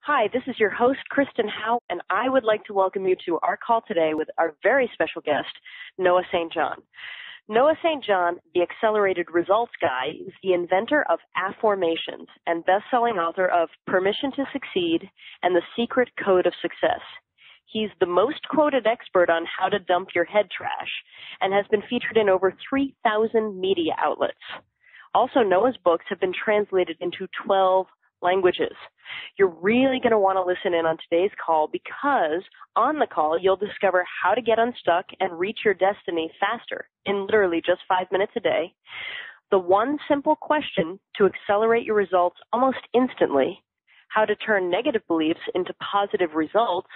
Hi, this is your host, Kristen Howe, and I would like to welcome you to our call today with our very special guest, Noah St. John. Noah St. John, the Accelerated Results Guy, is the inventor of Affirmations and best-selling author of Permission to Succeed and The Secret Code of Success. He's the most quoted expert on how to dump your head trash and has been featured in over 3,000 media outlets. Also, Noah's books have been translated into 12 languages. You're really going to want to listen in on today's call because on the call, you'll discover how to get unstuck and reach your destiny faster in literally just 5 minutes a day. The one simple question to accelerate your results almost instantly, how to turn negative beliefs into positive results,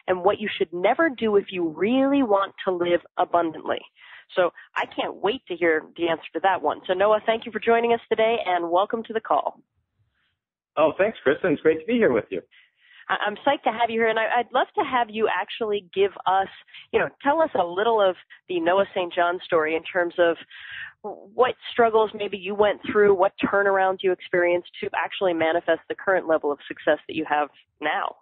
and what you should never do if you really want to live abundantly. So I can't wait to hear the answer to that one. So Noah, thank you for joining us today and welcome to the call. Oh, thanks, Kristen. It's great to be here with you. I'm psyched to have you here, and I'd love to have you actually give us, tell us a little of the Noah St. John story in terms of what struggles maybe you went through, what turnarounds you experienced to actually manifest the current level of success that you have now.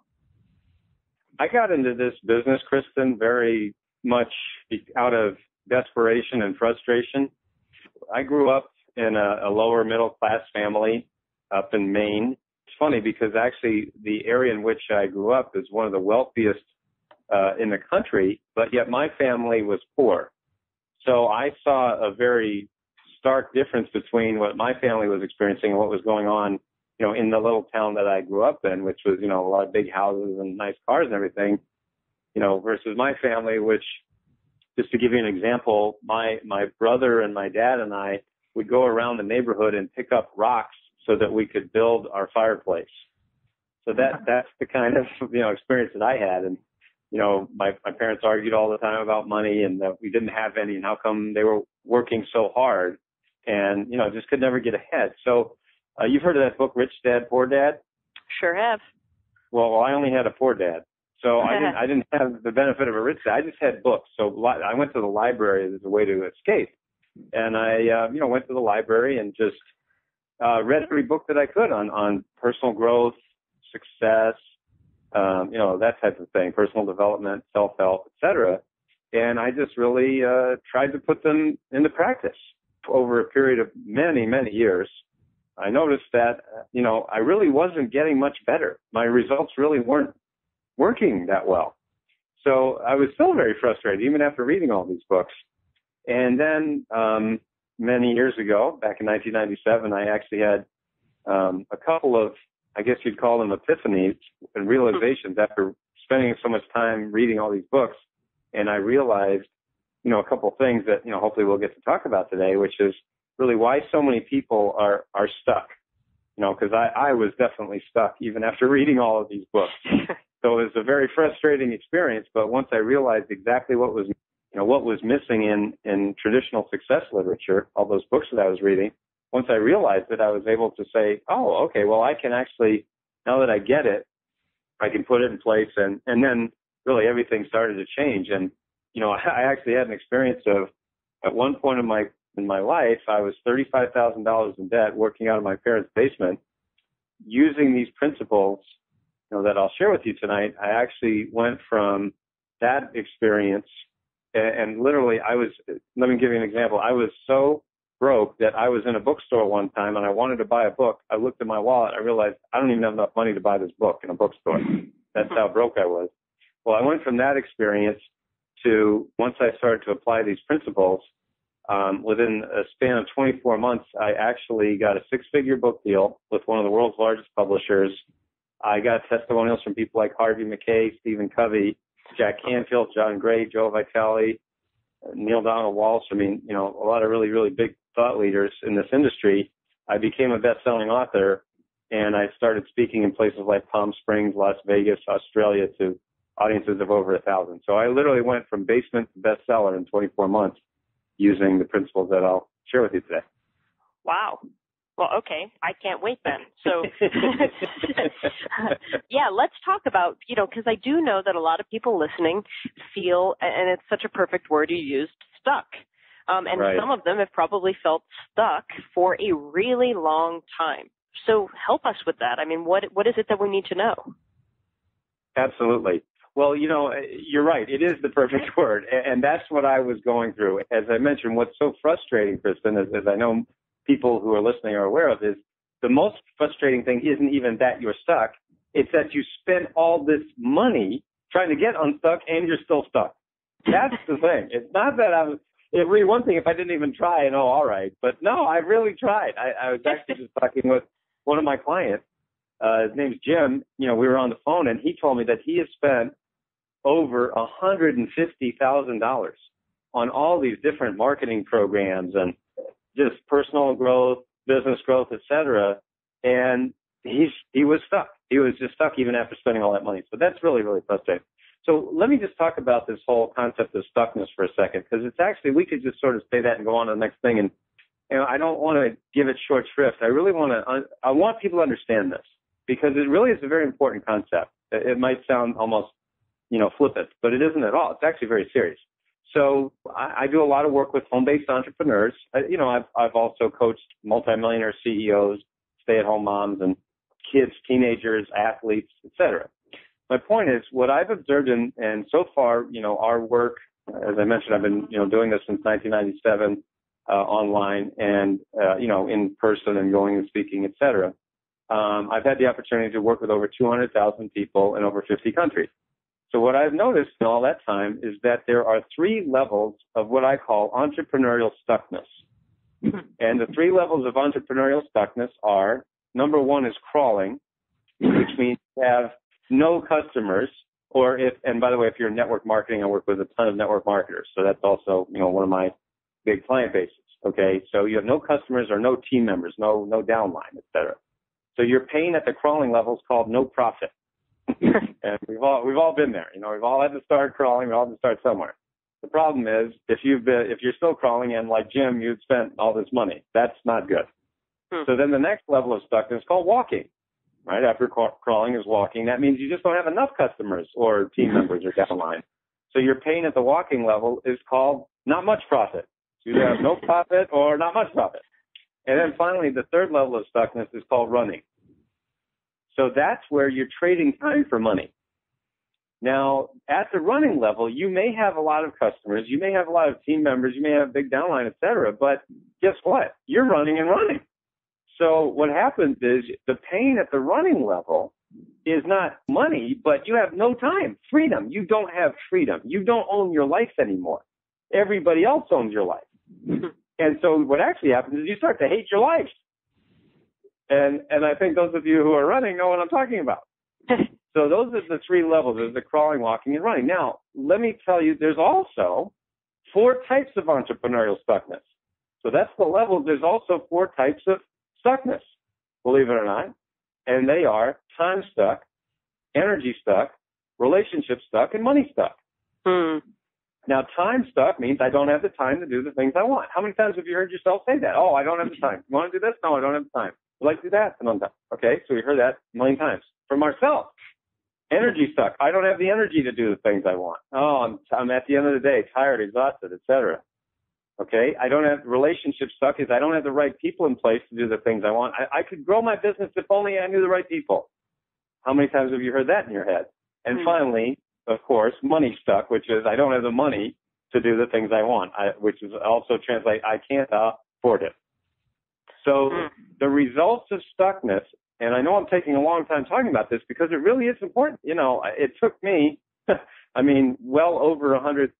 I got into this business, Kristen, very much out of desperation and frustration. I grew up in a lower middle class family up in Maine. It's funny because actually the area in which I grew up is one of the wealthiest in the country, but yet my family was poor. So I saw a very stark difference between what my family was experiencing and what was going on, in the little town that I grew up in, which was, a lot of big houses and nice cars and everything, versus my family, which, just to give you an example, my brother and my dad and I would go around the neighborhood and pick up rocks so that we could build our fireplace. So that's the kind of, experience that I had. And, my parents argued all the time about money and that we didn't have any and how come they were working so hard and, just could never get ahead. So you've heard of that book, Rich Dad, Poor Dad? Sure have. Well, I only had a poor dad. So I didn't have the benefit of a rich dad. I just had books. So I went to the library as a way to escape. And I, went to the library and just read every book that I could on personal growth, success, that type of thing, personal development, self-help, et cetera. And I just really tried to put them into practice over a period of many, many years. I noticed that, I really wasn't getting much better. My results really weren't working that well. So I was still very frustrated, even after reading all these books. And then many years ago, back in 1997, I actually had a couple of, I guess you'd call them epiphanies and realizations after spending so much time reading all these books. And I realized, a couple of things that, hopefully we'll get to talk about today, which is really why so many people are stuck. Because I was definitely stuck even after reading all of these books. So it was a very frustrating experience. But once I realized exactly what was missing in traditional success literature, all those books that I was reading, once I realized it, I was able to say, oh, okay, well, I can actually, now that I get it, I can put it in place. And then really everything started to change. And, I actually had an experience of, at one point in my life, I was $35,000 in debt working out of my parents' basement. Using these principles, that I'll share with you tonight, I actually went from that experience and literally let me give you an example. I was so broke that I was in a bookstore one time and I wanted to buy a book. I looked at my wallet. I realized I don't even have enough money to buy this book in a bookstore. That's how broke I was. Well, I went from that experience to once I started to apply these principles, within a span of 24 months, I actually got a 6-figure book deal with one of the world's largest publishers. I got testimonials from people like Harvey Mackay, Stephen Covey, Jack Canfield, John Gray, Joe Vitale, Neil Donald Walsh. I mean, a lot of really, really big thought leaders in this industry. I became a best-selling author, and I started speaking in places like Palm Springs, Las Vegas, Australia to audiences of over 1,000. So I literally went from basement to bestseller in 24 months using the principles that I'll share with you today. Wow. Well, okay. I can't wait then. So, yeah, let's talk about, because I do know that a lot of people listening feel, and it's such a perfect word you used, stuck. And right. Some of them have probably felt stuck for a really long time. So help us with that. I mean, what is it that we need to know? Absolutely. Well, you're right. It is the perfect word. And that's what I was going through. As I mentioned, what's so frustrating, Kristen, as I know people who are listening are aware of, is the most frustrating thing isn't even that you're stuck. It's that you spend all this money trying to get unstuck and you're still stuck. That's the thing. It's not that it'd be one thing if I didn't even try and, all right. But no, I really tried. I was actually just talking with one of my clients. His name's Jim. We were on the phone, and he told me that he has spent over $150,000 on all these different marketing programs and just personal growth, business growth, etc. And he was stuck. He was just stuck even after spending all that money. So that's really, really frustrating. So let me just talk about this whole concept of stuckness for a second, because it's actually, we could just sort of say that and go on to the next thing. And I don't want to give it short shrift. I really I want people to understand this, because it really is a very important concept. It might sound almost, flippant, but it isn't at all. It's actually very serious. So I do a lot of work with home-based entrepreneurs. I've also coached multimillionaire CEOs, stay-at-home moms, and kids, teenagers, athletes, etc. My point is, what I've observed, and so far, our work, as I mentioned, I've been, doing this since 1997, online and, in person and going and speaking, etc. I've had the opportunity to work with over 200,000 people in over 50 countries. So what I've noticed in all that time is that there are 3 levels of what I call entrepreneurial stuckness. And the 3 levels of entrepreneurial stuckness are, number 1 is crawling, which means you have no customers, and by the way, if you're in network marketing, I work with a ton of network marketers. So that's also, one of my big client bases. Okay. So you have no customers or no team members, no downline, et cetera. So your pain at the crawling level is called no profit. And we've all been there. We've all had to start crawling. We all had to start somewhere. The problem is if you're still crawling and like Jim, you'd spent all this money, that's not good. So then the next level of stuckness is called walking. Right after crawling is walking. That means you just don't have enough customers or team members or downline. So your pain at the walking level is called not much profit. So you either have no profit or not much profit. And then finally, the third level of stuckness is called running. So that's where you're trading time for money. Now, at the running level, you may have a lot of customers, you may have a lot of team members, you may have a big downline, et cetera, but guess what? You're running and running. So what happens is the pain at the running level is not money, but you have no time, freedom. You don't have freedom. You don't own your life anymore. Everybody else owns your life. And so what actually happens is you start to hate your life. And I think those of you who are running know what I'm talking about. So those are the 3 levels. There's the crawling, walking, and running. Now, let me tell you, there's also 4 types of entrepreneurial stuckness. So that's the level. There's also 4 types of stuckness, believe it or not. And they are time stuck, energy stuck, relationship stuck, and money stuck. Now, time stuck means I don't have the time to do the things I want. How many times have you heard yourself say that? Oh, I don't have the time. You want to do this? No, I don't have the time. Would like to do that? No, no. Okay, so we heard that a million times. From ourselves. Energy stuck. I don't have the energy to do the things I want. Oh, I'm at the end of the day tired, exhausted, etc. Okay, I don't have relationship stuck is I don't have the right people in place to do the things I want. I could grow my business if only I knew the right people. How many times have you heard that in your head? And finally, of course, money stuck, which is I don't have the money to do the things I want, which is also translate I can't afford it. So the results of stuckness, and I know I'm taking a long time talking about this because it really is important. It took me, well over $100,000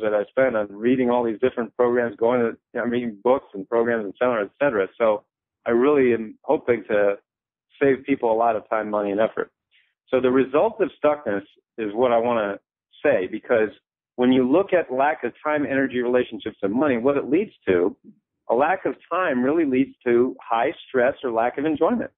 that I spent on reading all these different programs, going to reading books and programs and seminars, et cetera. So I really am hoping to save people a lot of time, money, and effort. So the result of stuckness is what I want to say, because when you look at lack of time, energy, relationships, and money, what it leads to, a lack of time really leads to high stress or lack of enjoyment.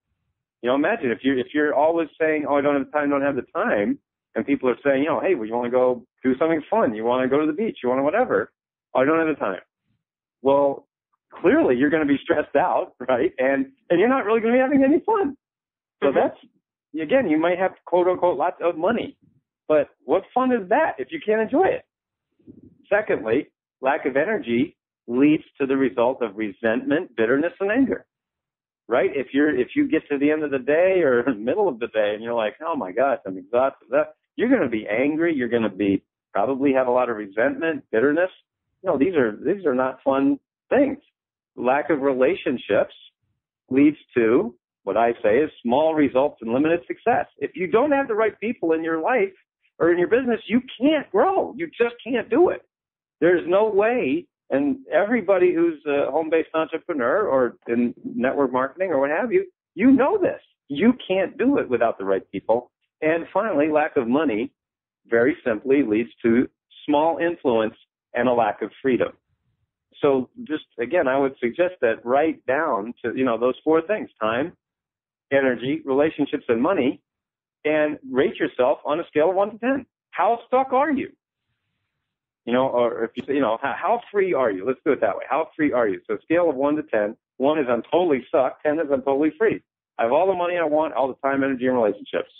Imagine if you're always saying, oh, I don't have the time, and people are saying, hey, well, you want to go do something fun, you want to go to the beach, you want to whatever, oh, I don't have the time. Well, clearly you're going to be stressed out, right? And you're not really going to be having any fun. So that's, again, you might have, quote unquote, lots of money, but what fun is that if you can't enjoy it? Secondly, lack of energy leads to the result of resentment, bitterness, and anger. right? If you get to the end of the day or middle of the day and you're like, oh my gosh, I'm exhausted, you're going to be angry. You're going to be probably have a lot of resentment, bitterness. These are not fun things. Lack of relationships leads to what I say is small results and limited success. If you don't have the right people in your life or in your business, you can't grow. You just can't do it. There's no way. And everybody who's a home-based entrepreneur or in network marketing or what have you, you know this. You can't do it without the right people. And finally, lack of money very simply leads to small influence and a lack of freedom. So just, again, I would suggest that write down to, those four things: time, energy, relationships, and money, and rate yourself on a scale of 1 to 10. How stuck are you? Or if you how free are you? Let's do it that way. How free are you? So scale of 1 to 10. 1 is I'm totally stuck. 10 is I'm totally free. I have all the money I want, all the time, energy, and relationships.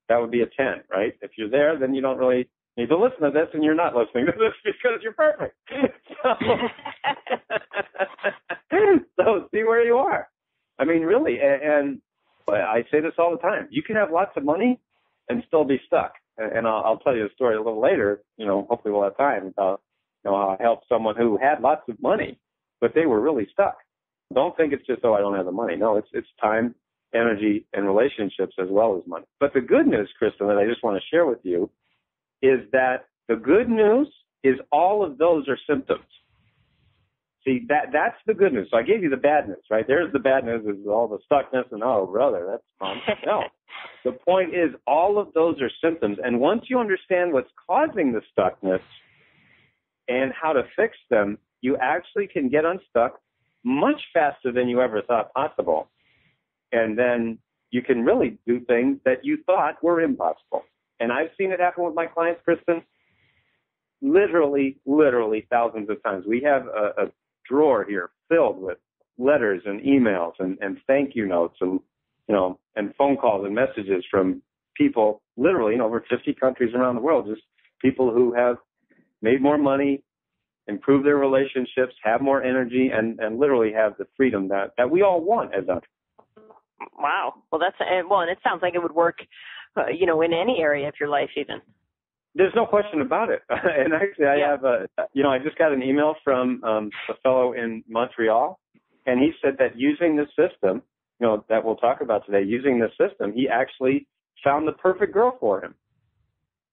That would be a 10, right? If you're there, then you don't really need to listen to this, and you're not listening to this because you're perfect. So see where you are. I mean, really, and I say this all the time. You can have lots of money and still be stuck. And I'll tell you a story a little later, hopefully we'll have time about, how I helped someone who had lots of money, but they were really stuck. Don't think it's just, I don't have the money. No, it's time, energy, and relationships as well as money. But the good news, Kristen, that I just want to share with you is that the good news is all of those are symptoms. See, that's the good news. So I gave you the bad news, right? There's the bad news is all the stuckness and, oh, brother, that's fun. No. The point is all of those are symptoms. And once you understand what's causing the stuckness and how to fix them, you actually can get unstuck much faster than you ever thought possible. And then you can really do things that you thought were impossible. And I've seen it happen with my clients, Kristen, literally thousands of times. We have a drawer here filled with letters and emails and thank you notes and phone calls and messages from people literally in over 50 countries around the world, just people who have made more money, improved their relationships, have more energy, and literally have the freedom that we all want as entrepreneurs. Wow. Well, and it sounds like it would work, in any area of your life even. There's no question about it. And actually, I have I just got an email from a fellow in Montreal, and he said that using this system, that we'll talk about today, using this system, he actually found the perfect girl for him.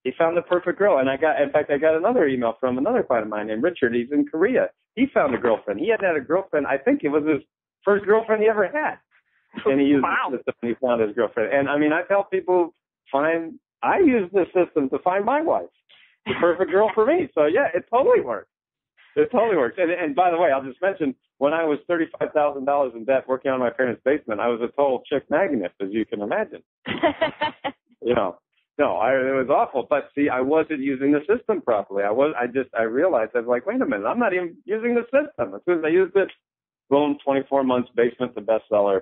He found the perfect girl. And I got another email from another client of mine named Richard. He's in Korea. He found a girlfriend. He hadn't had a girlfriend. I think it was his first girlfriend he ever had. And he used the system and he found his girlfriend. And I mean, I tell people, I use this system to find my wife, the perfect girl for me. So yeah, it totally works. It totally works. And by the way, I'll just mention, when I was $35,000 in debt working on my parents' basement, I was a total chick magnet, as you can imagine. It was awful. But see, I wasn't using the system properly. I realized, I was like, wait a minute, I'm not even using the system. As soon as I used it, boom, 24 months, basement to bestseller.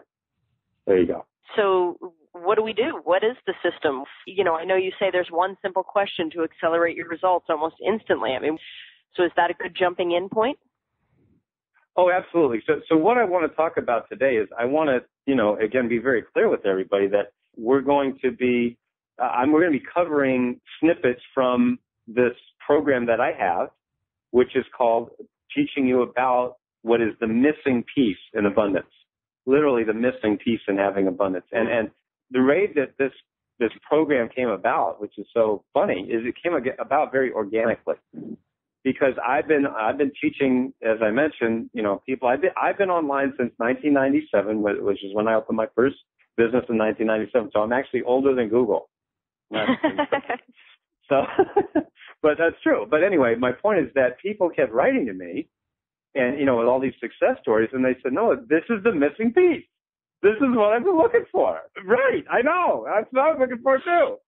There you go. So what do we do? What is the system? I know you say there's one simple question to accelerate your results almost instantly. I mean, so is that a good jumping in point? Oh, absolutely. So what I want to talk about today is I want to, again, be very clear with everybody that we're going to be covering snippets from this program that I have, which is called Teaching You About What is the Missing Piece in Abundance. Literally the missing piece in having abundance. And the way that this program came about, which is so funny, is it came about very organically. Because I've been teaching, as I mentioned, people. I've been online since 1997, which is when I opened my first business in 1997. So I'm actually older than Google. So, but that's true. But anyway, my point is that people kept writing to me, and with all these success stories, and they said, "No, this is the missing piece. This is what I've been looking for." Right? I know. That's what I was looking for too.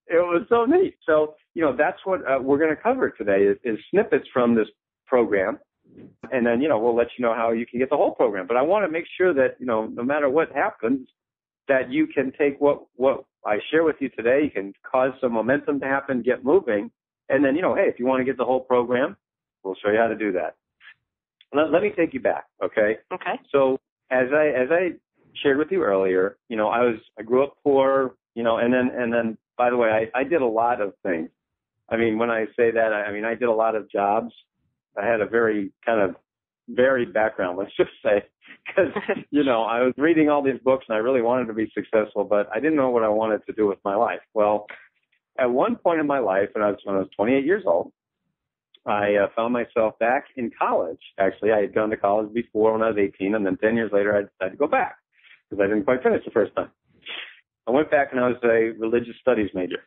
It was so neat. So, that's what we're going to cover today is snippets from this program. And then, we'll let you know how you can get the whole program. But I want to make sure that, no matter what happens, that you can take what I share with you today, you can cause some momentum to happen, get moving. And then, hey, if you want to get the whole program, we'll show you how to do that. Let me take you back, okay? Okay. So as I shared with you earlier, I grew up poor, and then by the way, I did a lot of things. I mean, when I say that, I did a lot of jobs. I had a very kind of varied background, let's just say, because, I was reading all these books and I really wanted to be successful, but I didn't know what I wanted to do with my life. Well, at one point in my life, when I was 28 years old, I found myself back in college. Actually, I had gone to college before when I was 18, and then 10 years later, I decided to go back because I didn't quite finish the first time. I went back and I was a religious studies major.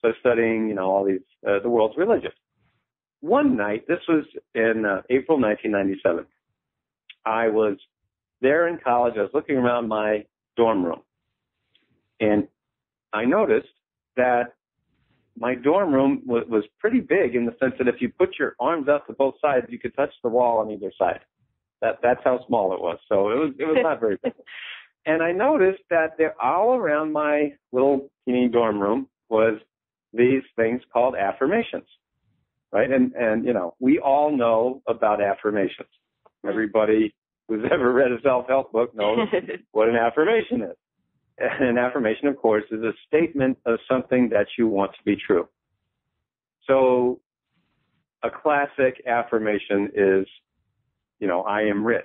So studying, all these, the world's religions. One night, this was in April 1997, I was there in college. I was looking around my dorm room, and I noticed that my dorm room was pretty big in the sense that if you put your arms out to both sides, you could touch the wall on either side. That's how small it was. So it was not very big. And I noticed that there, all around my little teeny dorm room was these things called affirmations, right? And we all know about affirmations. Everybody who's ever read a self-help book knows what an affirmation is. An affirmation, of course, is a statement of something that you want to be true. So a classic affirmation is, I am rich.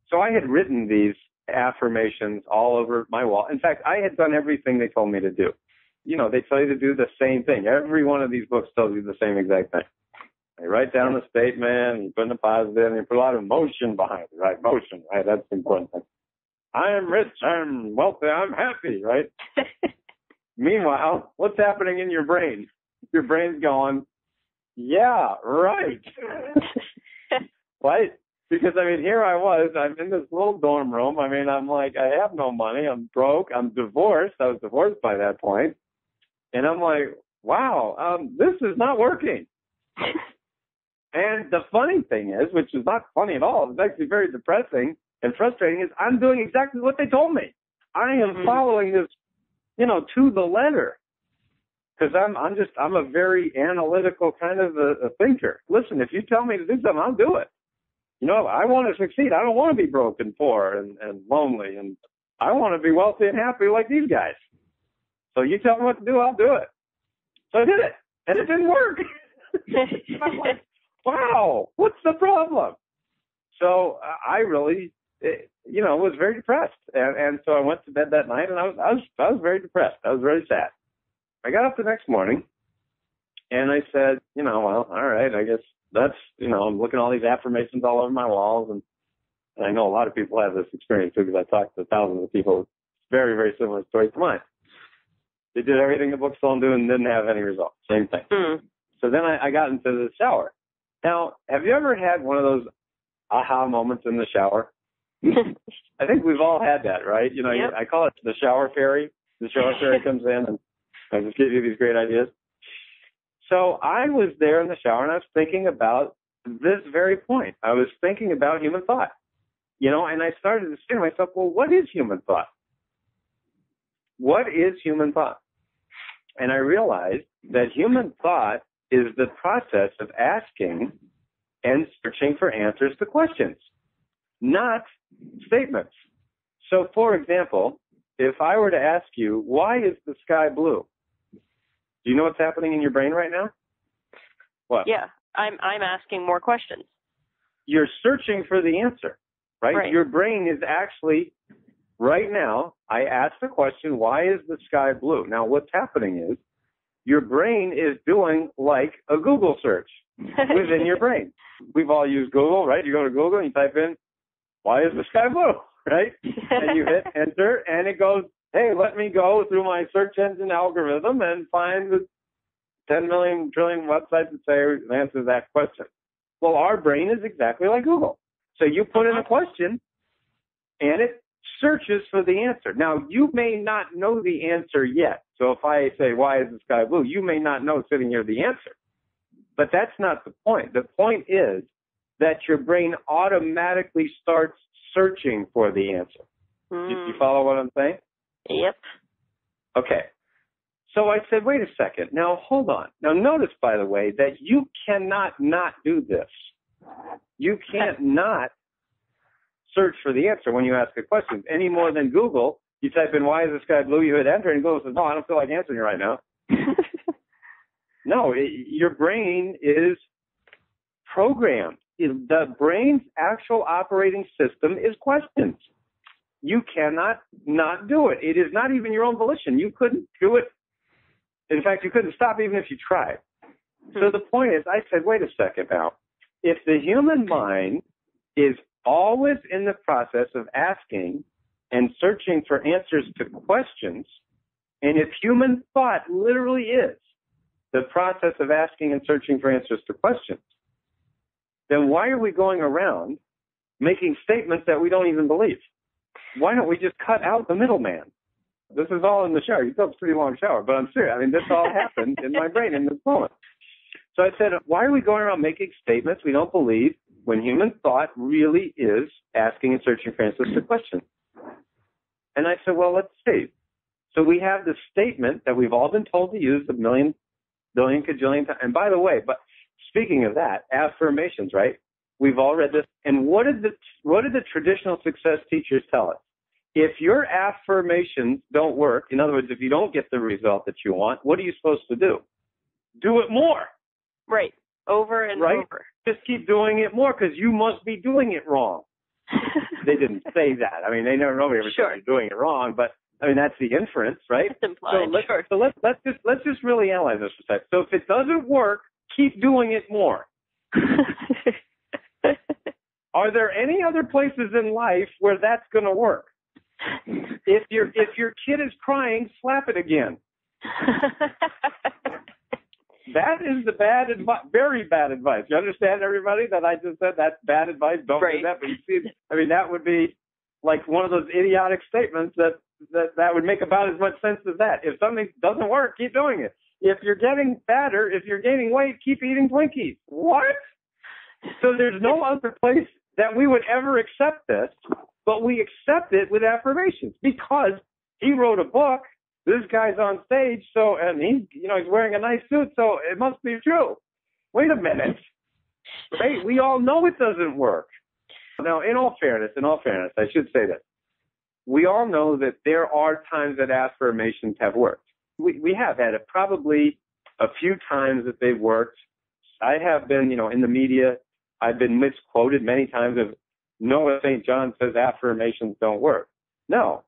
So I had written these affirmations all over my wall. In fact, I had done everything they told me to do. They tell you to do the same thing. Every one of these books tells you the same exact thing. You write down the statement, you put in a positive, and you put a lot of emotion behind it, right? Emotion, right? That's the important thing. I am rich, I'm wealthy, I'm happy, right? Meanwhile, what's happening in your brain? Your brain's going, yeah, right. Right? Because, here I was, I'm in this little dorm room. I'm like, I have no money, I'm broke, I'm divorced. I was divorced by that point. And I'm like, wow, this is not working. And the funny thing is, which is not funny at all, it's actually very depressing and frustrating, is I'm doing exactly what they told me. I am following this, to the letter. Because I'm a very analytical kind of a thinker. Listen, if you tell me to do something, I'll do it. I want to succeed. I don't want to be broke and poor and lonely. And I want to be wealthy and happy like these guys. So you tell me what to do, I'll do it. So I did it. And it didn't work. I'm like, wow, what's the problem? So I really, was very depressed. And so I went to bed that night and I was very depressed. I was very sad. I got up the next morning and I said, well, all right, I guess that's, I'm looking at all these affirmations all over my walls. And I know a lot of people have this experience too, because I talked to thousands of people with very, very similar stories to mine. They did everything the books told them to do and didn't have any results. Same thing. So then I got into the shower. Now, have you ever had one of those aha moments in the shower? I think we've all had that, right? Yep. I call it the shower fairy. The shower fairy comes in and I just give you these great ideas. So I was there in the shower and I was thinking about this very point. I was thinking about human thought, and I started to say to myself, well, what is human thought? What is human thought? And I realized that human thought is the process of asking and searching for answers to questions, not statements. So, for example, if I were to ask you, why is the sky blue? Do you know what's happening in your brain right now? What? Yeah, I'm asking more questions. You're searching for the answer, right? Your brain is actually, right now, I asked the question, why is the sky blue? Now, what's happening is your brain is doing like a Google search within your brain. We've all used Google, right? You go to Google and you type in, why is the sky blue, right? And you hit enter and it goes, hey, let me go through my search engine algorithm and find the 10 million trillion websites that say answer that question. Well, our brain is exactly like Google. So you put in a question and it searches for the answer. Now, you may not know the answer yet. So if I say, why is the sky blue? You may not know sitting here the answer. But that's not the point. The point is that your brain automatically starts searching for the answer. You follow what I'm saying? Yep. Okay. So I said, wait a second. Now, hold on. Now, notice, by the way, that you cannot not do this. You can't not search for the answer when you ask a question, any more than Google. You type in, why is the sky blue? You hit enter, and Google says, no, I don't feel like answering you right now. No, your brain is programmed. The brain's actual operating system is questions. You cannot not do it. It is not even your own volition. You couldn't do it. In fact, you couldn't stop even if you tried. So the point is, I said, wait a second now. If the human mind is always in the process of asking and searching for answers to questions, and if human thought literally is the process of asking and searching for answers to questions, then why are we going around making statements that we don't even believe? Why don't we just cut out the middleman? This is all in the shower. You took a pretty long shower, but I'm serious. I mean, this all happened in my brain in this moment. So I said, why are we going around making statements we don't believe when human thought really is asking and searching for answers to questions? And I said, well, let's see. So we have this statement that we've all been told to use a million, billion, cajillion times. And by the way, but speaking of that, affirmations, right? We've all read this. And what did the traditional success teachers tell us? If your affirmations don't work, in other words, if you don't get the result that you want, what are you supposed to do? Do it more. Right. Over and over. Just keep doing it more because you must be doing it wrong. They didn't say that. I mean, nobody ever said you're doing it wrong, but I mean, that's the inference, right? It's implied. Let's just really analyze this for a second. So if it doesn't work, keep doing it more. Are there any other places in life where that's going to work? If your kid is crying, slap it again. That is the bad advice, very bad advice. You understand, everybody, that I just said that's bad advice? Don't do that. But you see, I mean, that would be like one of those idiotic statements that would make about as much sense as that. If something doesn't work, keep doing it. If you're getting fatter, if you're gaining weight, keep eating Twinkies. What? So there's no other place that we would ever accept this, but we accept it with affirmations because he wrote a book. This guy's on stage, and he's wearing a nice suit, so it must be true. Wait a minute. Right? We all know it doesn't work. Now, in all fairness, I should say this. We all know that there are times that affirmations have worked. We have had it probably a few times that they've worked. I have been, in the media, I've been misquoted many times of Noah St. John says affirmations don't work. No,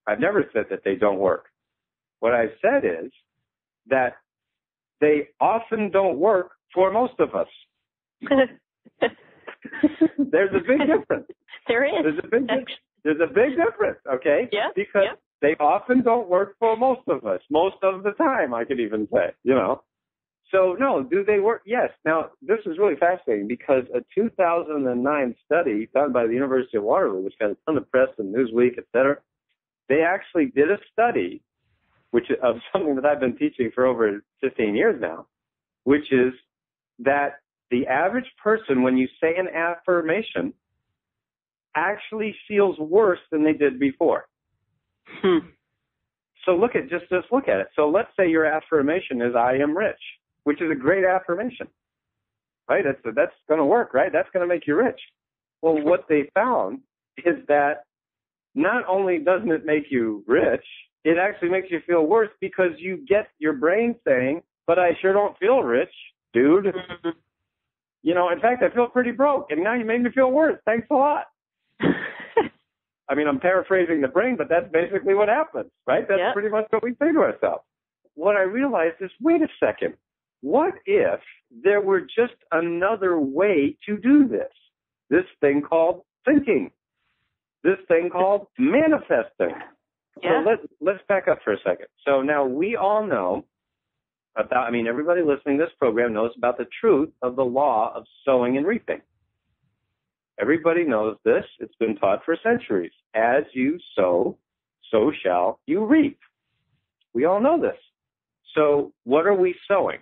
I've never said that they don't work. What I've said is that they often don't work for most of us. There's a big difference. There is. There's a big difference, okay? Yeah. Because they often don't work for most of us. Most of the time, I could even say, So, no, do they work? Yes. Now, this is really fascinating because a 2009 study done by the University of Waterloo, which got a ton of press and Newsweek, et cetera, they actually did a study of something that I've been teaching for over 15 years now, which is that the average person, when you say an affirmation, actually feels worse than they did before. So look at it. So let's say your affirmation is I am rich, which is a great affirmation, right? That's going to work, right? That's going to make you rich. Well, what they found is that not only doesn't it make you rich, it actually makes you feel worse because you get your brain saying, but I sure don't feel rich, dude. In fact, I feel pretty broke, and now you made me feel worse. Thanks a lot. I mean, I'm paraphrasing the brain, but that's basically what happens, right? That's pretty much what we say to ourselves. What I realized is, wait a second. What if there were just another way to do this? This thing called thinking. This thing called manifesting. Yeah. So let's back up for a second. So now we all know everybody listening to this program knows about the truth of the law of sowing and reaping. Everybody knows this. It's been taught for centuries. As you sow, so shall you reap. We all know this. So what are we sowing?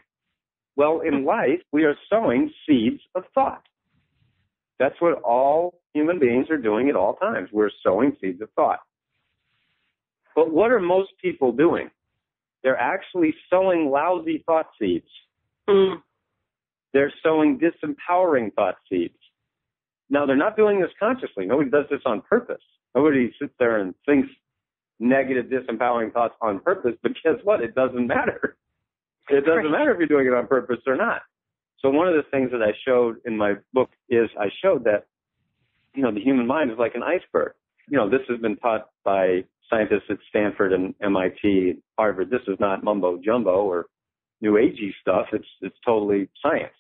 Well, in life, we are sowing seeds of thought. That's what all human beings are doing at all times. We're sowing seeds of thought. But what are most people doing? They're actually sowing lousy thought seeds. They're sowing disempowering thought seeds. Now, they're not doing this consciously. Nobody does this on purpose. Nobody sits there and thinks negative, disempowering thoughts on purpose, but guess what? It doesn't matter. It doesn't matter if you're doing it on purpose or not. So one of the things that I showed in my book is I showed that, the human mind is like an iceberg. This has been taught by scientists at Stanford and MIT, Harvard. This is not mumbo jumbo or new agey stuff. It's totally science.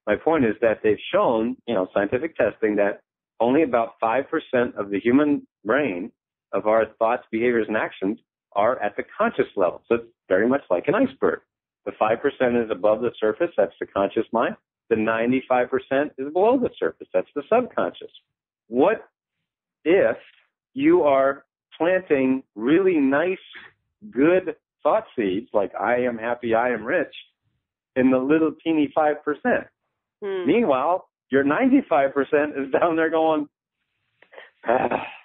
My point is that they've shown, scientific testing, that only about 5% of the human brain, of our thoughts, behaviors, and actions are at the conscious level. So it's very much like an iceberg. The 5% is above the surface. That's the conscious mind. The 95% is below the surface. That's the subconscious. What if you are planting really nice, good thought seeds like I am happy, I am rich in the little teeny 5%? Meanwhile, your 95% is down there going,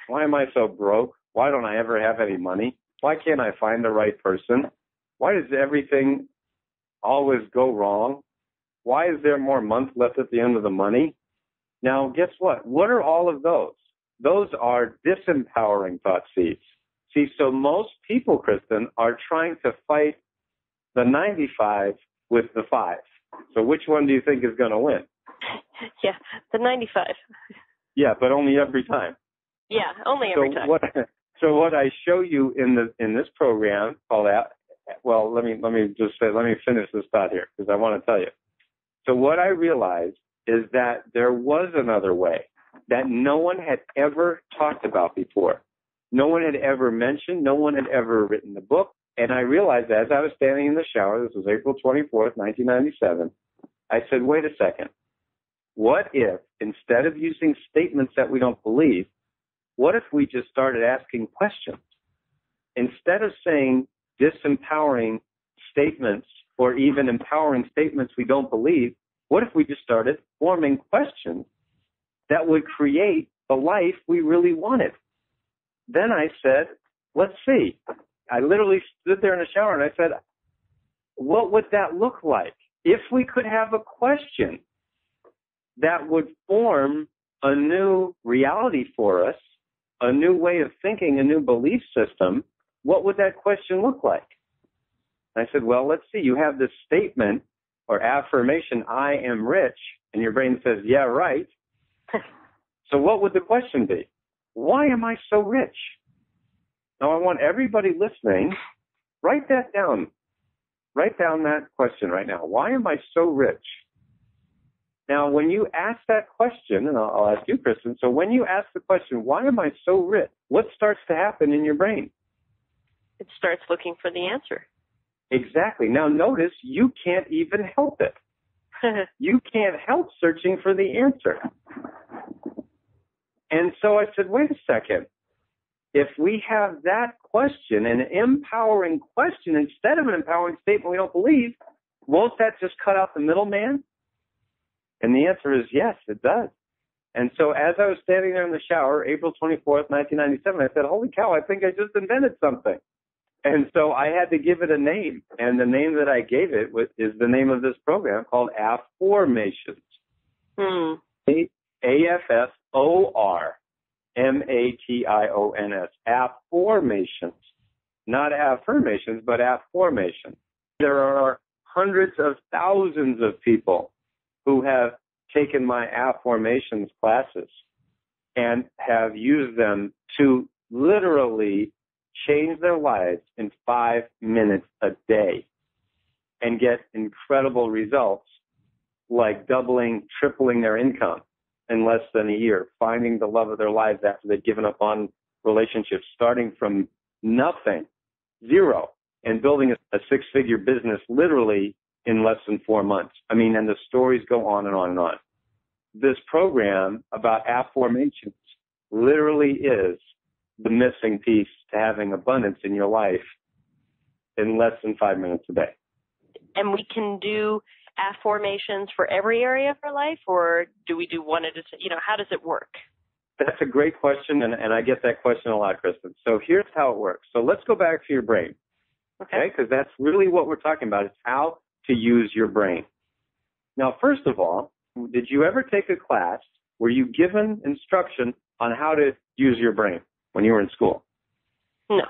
why am I so broke? Why don't I ever have any money? Why can't I find the right person? Why does everything always go wrong? Why is there more month left at the end of the money? Now, guess what? What are all of those? Those are disempowering thought seeds. See, so most people, Kristen, are trying to fight the 95 with the 5. So which one do you think is going to win? Yeah, the 95. Yeah, but only every time. Yeah, only every time. So what I show you in this program called let me finish this thought here because I want to tell you. So what I realized is that there was another way that no one had ever talked about before. No one had ever mentioned. No one had ever written the book. And I realized as I was standing in the shower, this was April 24th, 1997, I said, wait a second. What if, instead of using statements that we don't believe, what if we just started asking questions? Instead of saying disempowering statements or even empowering statements we don't believe, what if we just started forming questions that would create the life we really wanted? Then I said, let's see. I literally stood there in the shower and I said, what would that look like if we could have a question that would form a new reality for us, a new way of thinking, a new belief system? What would that question look like? I said, well, let's see. You have this statement or affirmation, I am rich, and your brain says, yeah, right. So what would the question be? Why am I so rich? Now, I want everybody listening, write that down. Write down that question right now. Why am I so rich? Now, when you ask that question, and I'll ask you, Kristen, so when you ask the question, why am I so rich, what starts to happen in your brain? It starts looking for the answer. Exactly. Now, notice you can't even help it. You can't help searching for the answer. And so I said, wait a second. If we have that question, an empowering question, instead of an empowering statement we don't believe, won't that just cut out the middleman? And the answer is yes, it does. And so as I was standing there in the shower, April 24th, 1997, I said, holy cow, I think I just invented something. And so I had to give it a name. And the name that I gave it is the name of this program called Afformations. AFFORMATIONS. Afformations. Not affirmations, but afformations. There are hundreds of thousands of people who have taken my afformations classes and have used them to literally change their lives in 5 minutes a day and get incredible results like doubling, tripling their income in less than a year, finding the love of their lives after they've given up on relationships, starting from nothing, zero, and building a six-figure business literally in less than 4 months. I mean, and the stories go on and on and on. This program about afformations literally is the missing piece to having abundance in your life in less than 5 minutes a day. And we can do afformations for every area of our life, or do we do one at a time? How does it work? That's a great question, and I get that question a lot, Kristen. So here's how it works. So let's go back to your brain, okay? Because that's really what we're talking about, is how to use your brain. Now, first of all, did you ever take a class were you given instruction on how to use your brain when you were in school? No.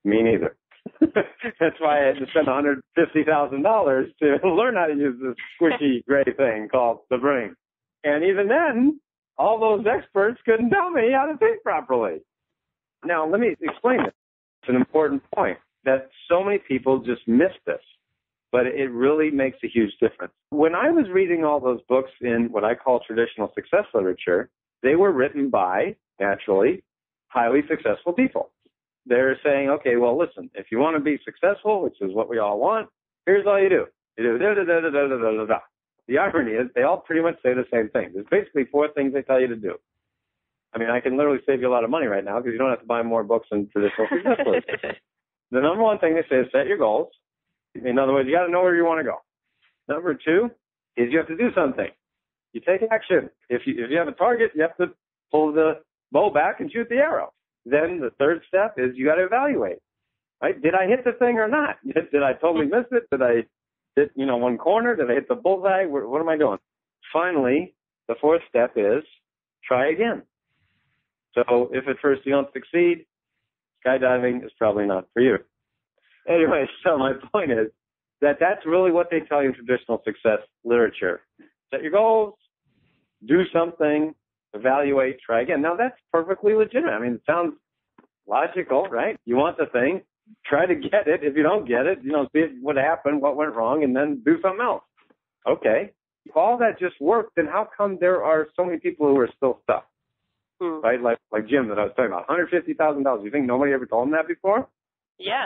Me neither. That's why I had to spend $150,000 to learn how to use this squishy gray thing called the brain. And even then, all those experts couldn't tell me how to think properly. Now, let me explain this. It's an important point that so many people just miss this, but it really makes a huge difference. When I was reading all those books in what I call traditional success literature, they were written by, naturally, highly successful people. They're saying, okay, well, listen, if you want to be successful, which is what we all want, here's all you do. You do da-da-da-da-da-da-da-da. The irony is they all pretty much say the same thing. There's basically 4 things they tell you to do. I mean, I can literally save you a lot of money right now because you don't have to buy more books in traditional success literature. The number 1 thing they say is set your goals. In other words, you got to know where you want to go. Number 2 is you have to do something. You take action. If you have a target, you have to pull the bow back and shoot the arrow. Then the 3rd step is you got to evaluate. Right? Did I hit the thing or not? Did I totally miss it? Did I hit, one corner? Did I hit the bullseye? What am I doing? Finally, the 4th step is try again. So if at first you don't succeed, skydiving is probably not for you. Anyway, so my point is that that's really what they tell you in traditional success literature. Set your goals, do something, evaluate, try again. Now, that's perfectly legitimate. I mean, it sounds logical, right? You want the thing, try to get it. If you don't get it, see what happened, what went wrong, and then do something else. Okay. If all that just worked, then how come there are so many people who are still stuck? Right? Like Jim that I was talking about, $150,000. You think nobody ever told him that before? Yeah.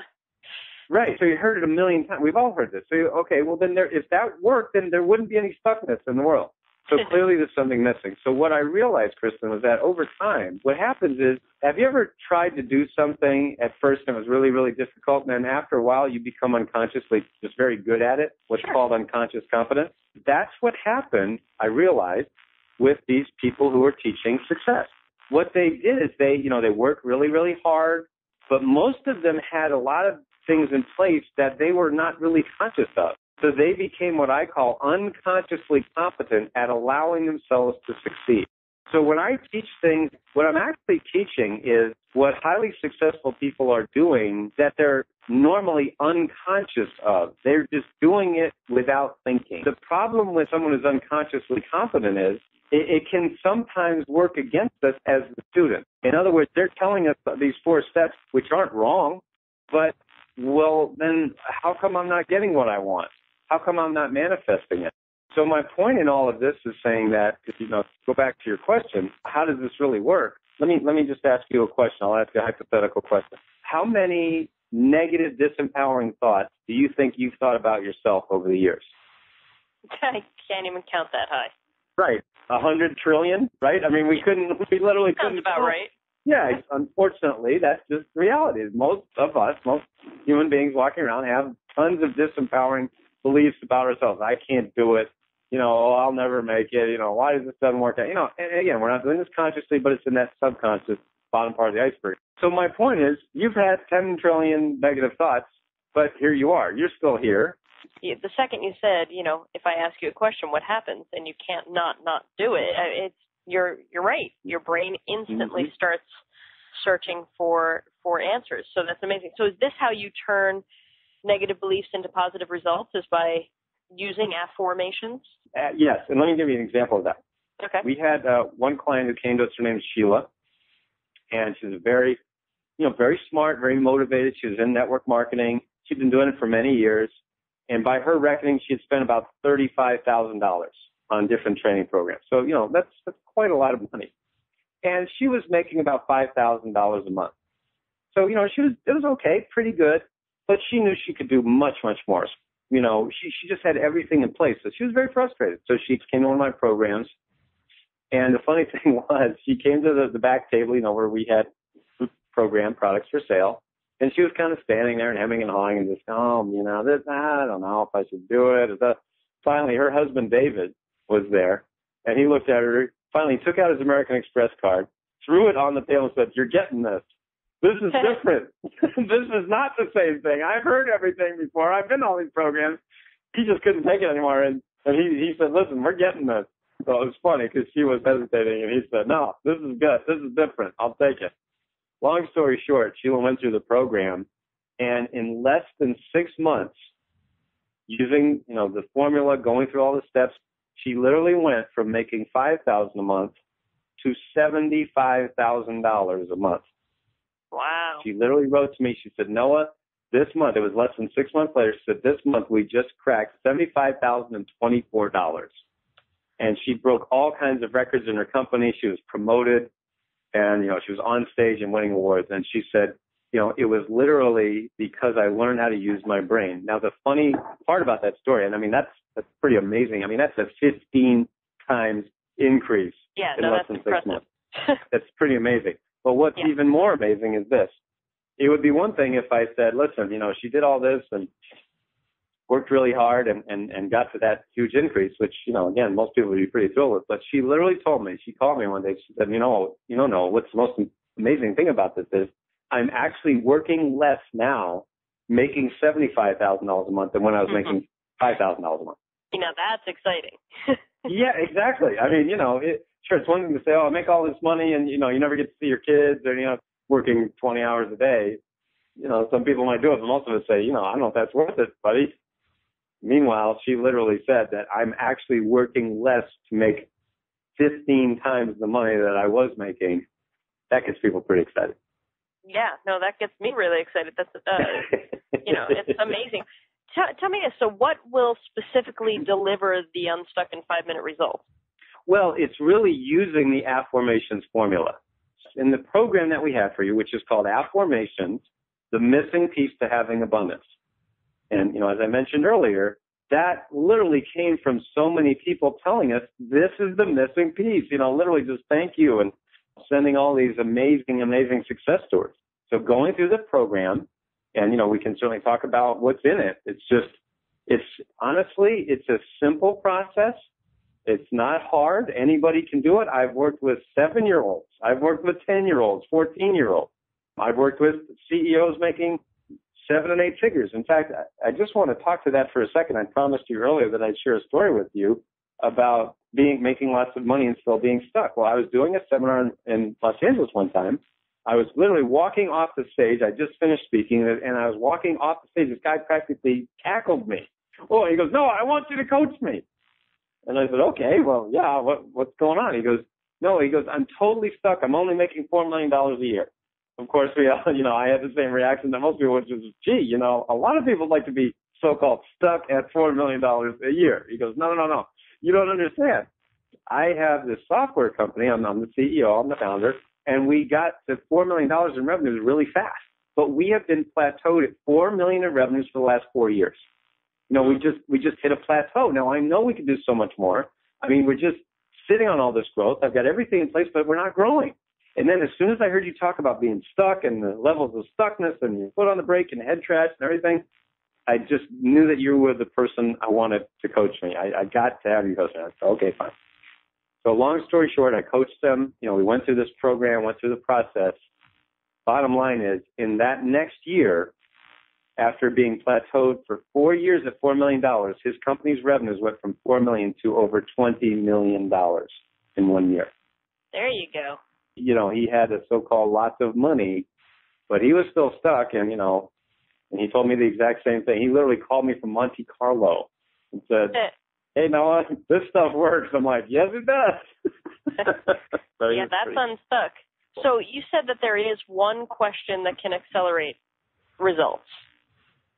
Right. So you heard it a million times. We've all heard this. So, okay, well, then if that worked, then there wouldn't be any stuckness in the world. So clearly there's something missing. So what I realized, Kristen, was that over time, what happens is, have you ever tried to do something at first and it was really, really difficult, and then after a while you become unconsciously just very good at it, what's called unconscious competence? That's what happened, I realized, with these people who are teaching success. What they did is they worked really, really hard, but most of them had a lot of things in place that they were not really conscious of. So they became what I call unconsciously competent at allowing themselves to succeed. So when I teach things, what I'm actually teaching is what highly successful people are doing that they're normally unconscious of. They're just doing it without thinking. The problem with someone who's unconsciously competent is it can sometimes work against us as the student. In other words, they're telling us these 4 steps, which aren't wrong, but, well, then how come I'm not getting what I want? How come I'm not manifesting it? So my point in all of this is saying that, go back to your question, how does this really work? Let me just ask you a question. I'll ask you a hypothetical question. How many negative, disempowering thoughts do you think you've thought about yourself over the years? I can't even count that high. Right. 100 trillion, right? I mean, we literally couldn't. Sounds about right. Yeah, unfortunately, that's just reality. Most human beings walking around have tons of disempowering beliefs about ourselves. I can't do it. I'll never make it. Why does this doesn't work out? And again, we're not doing this consciously, but it's in that subconscious bottom part of the iceberg. So my point is, you've had 10 trillion negative thoughts, but here you are. You're still here. Yeah, the second you said, if I ask you a question, what happens? And you can't not do it. You're right. Your brain instantly starts searching for answers. So that's amazing. So is this how you turn negative beliefs into positive results, is by using affirmations? Yes, and let me give you an example of that. Okay. We had one client who came to us. Her name is Sheila, and she's very smart, very motivated. She was in network marketing. She'd been doing it for many years, and by her reckoning, she had spent about $35,000 on different training programs. So that's quite a lot of money, and she was making about $5,000 a month. So it was okay, pretty good. But she knew she could do much, much more. She just had everything in place. So she was very frustrated. So she came to one of my programs. And the funny thing was, she came to the back table, where we had program products for sale. And she was kind of standing there and hemming and hawing and just, I don't know if I should do it. Finally, her husband, David, was there. And he looked at her. Finally, he took out his American Express card, threw it on the table and said, "You're getting this. This is different. This is not the same thing. I've heard everything before. I've been to all these programs." He just couldn't take it anymore. And he said, "Listen, we're getting this." So it was funny because she was hesitating, and he said, no, this is good. This is different. I'll take it. Long story short, Sheila went through the program, and in less than 6 months, using, the formula, going through all the steps, she literally went from making $5,000 a month to $75,000 a month. Wow. She literally wrote to me. She said, Noah, this month, it was less than 6 months later, she said, this month we just cracked $75,024. And she broke all kinds of records in her company. She was promoted, and, she was on stage and winning awards. And she said, it was literally because I learned how to use my brain. Now, the funny part about that story, and I mean, that's pretty amazing. I mean, that's a 15 times increase in less than 6 months. That's pretty amazing. But what's even more amazing is this. It would be one thing if I said, listen, she did all this and worked really hard and got to that huge increase, which, again, most people would be pretty thrilled with. But she literally told me, she called me one day, she said, no, what's the most amazing thing about this is I'm actually working less now, making $75,000 a month than when I was making $5,000 a month. That's exciting. Yeah, exactly. I mean, sure, it's one thing to say, oh, I make all this money and, you never get to see your kids or, working 20 hours a day. Some people might do it, but most of us say, I don't know if that's worth it, buddy. Meanwhile, she literally said that I'm actually working less to make 15 times the money that I was making. That gets people pretty excited. Yeah, no, that gets me really excited. That's, it's amazing. Tell me this. So what will specifically deliver the Unstuck in 5-minute results? Well, it's really using the Affirmations formula. In the program that we have for you, which is called Affirmations, the missing piece to having abundance. And, as I mentioned earlier, that literally came from so many people telling us this is the missing piece, literally just thank you and sending all these amazing, amazing success stories. So going through the program, and, we can certainly talk about what's in it. It's honestly, it's a simple process. It's not hard. Anybody can do it. I've worked with 7-year-olds. I've worked with 10-year-olds, 14-year-olds. I've worked with CEOs making 7 and 8 figures. In fact, I just want to talk to that for a second. I promised you earlier that I'd share a story with you about making lots of money and still being stuck. Well, I was doing a seminar in Los Angeles one time. I was literally walking off the stage. I just finished speaking, and I was walking off the stage. This guy practically tackled me. Oh, he goes, no, I want you to coach me. And I said, okay, well, yeah, what's going on? He goes, I'm totally stuck. I'm only making $4 million a year. Of course, I had the same reaction that most people, which is, gee, a lot of people like to be so-called stuck at $4 million a year. He goes, no. You don't understand. I have this software company. I'm the CEO. I'm the founder. And we got to $4 million in revenues really fast. But we have been plateaued at $4 million in revenues for the last 4 years. We just hit a plateau. Now, I know we can do so much more. I mean, we're just sitting on all this growth. I've got everything in place, but we're not growing. And then as soon as I heard you talk about being stuck and the levels of stuckness and your foot on the brake and head trash and everything, I just knew that you were the person I wanted to coach me. I got to have you coach me. I said, okay, fine. So long story short, I coached them. We went through this program, went through the process. Bottom line is, in that next year, after being plateaued for 4 years at $4 million, his company's revenues went from $4 million to over $20 million in 1 year. There you go. He had a so-called lots of money, but he was still stuck, and he told me the exact same thing. He literally called me from Monte Carlo and said, hey, Noah, this stuff works. I'm like, yes, it does. So yeah, that's unstuck. So you said that there is one question that can accelerate results.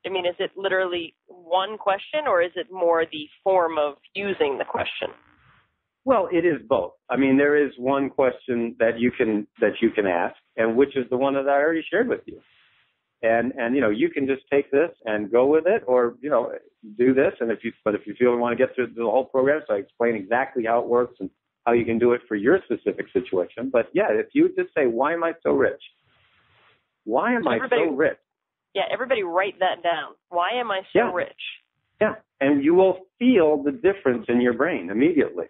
I mean, is it literally one question, or is it more the form of using the question? Well, it is both. I mean, there is one question that you can ask, and which is the one that I already shared with you. And you can just take this and go with it, or do this. And if you feel you want to get through the whole program, so I explain exactly how it works and how you can do it for your specific situation. But yeah, if you just say, why am I so rich? Why am I so rich? Yeah, everybody write that down. Why am I so rich? Yeah, and you will feel the difference in your brain immediately.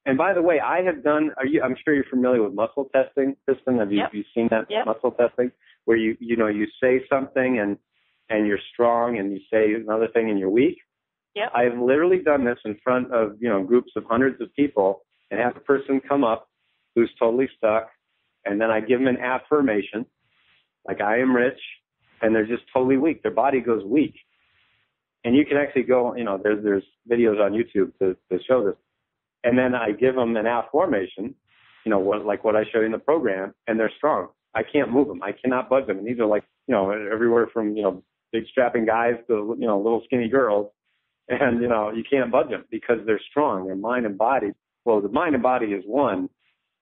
And by the way, I have done. I'm sure you're familiar with muscle testing, Kristen. Have you seen that muscle testing, where you say something and you're strong, and you say another thing and you're weak? Yeah. I've literally done this in front of groups of hundreds of people, and have a person come up who's totally stuck, and then I give them an affirmation, like I am rich, and they're just totally weak. Their body goes weak. And you can actually go, there's videos on YouTube to show this. And then I give them an affirmation, what I show you in the program, and they're strong. I can't move them. I cannot budge them. And these are like, everywhere from, big strapping guys to, little skinny girls. And, you can't budge them because they're strong. Their mind and body. Well, the mind and body is one.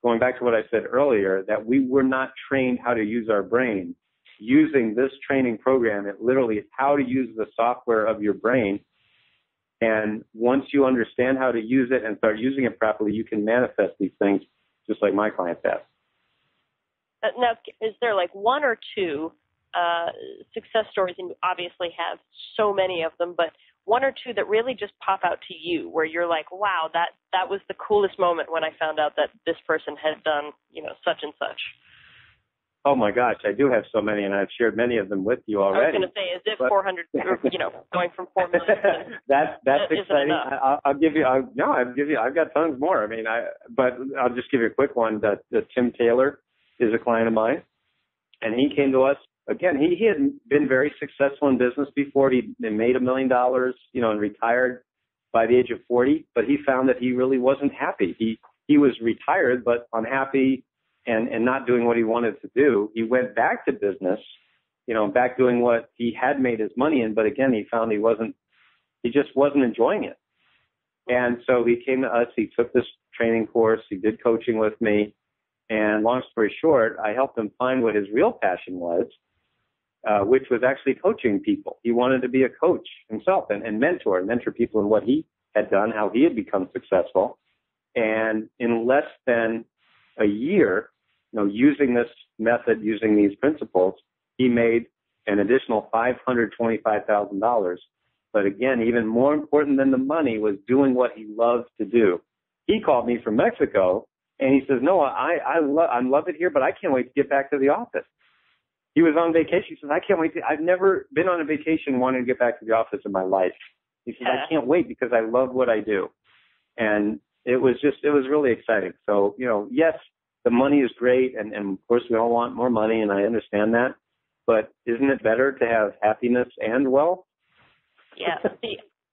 Going back to what I said earlier, that we were not trained how to use our brain. Using this training program, it literally is how to use the software of your brain. And once you understand how to use it and start using it properly, you can manifest these things just like my clients have. Now, is there like one or two success stories, and you obviously have so many of them, but one or two that really just pop out to you where you're like, wow, that was the coolest moment when I found out that this person had done, such and such? Oh my gosh, I do have so many, and I've shared many of them with you already. I was going to say, as if 400, going from 4 million. That's exciting. I've got tons more. But I'll just give you a quick one. That Tim Taylor is a client of mine, and he came to us again. He had been very successful in business before. He made $1 million, and retired by the age of 40. But he found that he really wasn't happy. He was retired, but unhappy. And not doing what he wanted to do. He went back to business, back doing what he had made his money in. But again, he found he just wasn't enjoying it. And so he came to us. He took this training course. He did coaching with me. And long story short, I helped him find what his real passion was, which was actually coaching people. He wanted to be a coach himself and mentor people in what he had done, how he had become successful. And in less than a year, using this method, using these principles, he made an additional $525,000. But again, even more important than the money was doing what he loved to do. He called me from Mexico, and he says, "Noah, I love it here, but I can't wait to get back to the office." He was on vacation. He says, "I can't wait. I've never been on a vacation wanting to get back to the office in my life." He says, "I can't wait because I love what I do." And it was really exciting. So, yes, the money is great, and of course we all want more money, and I understand that. But isn't it better to have happiness and wealth? Yeah.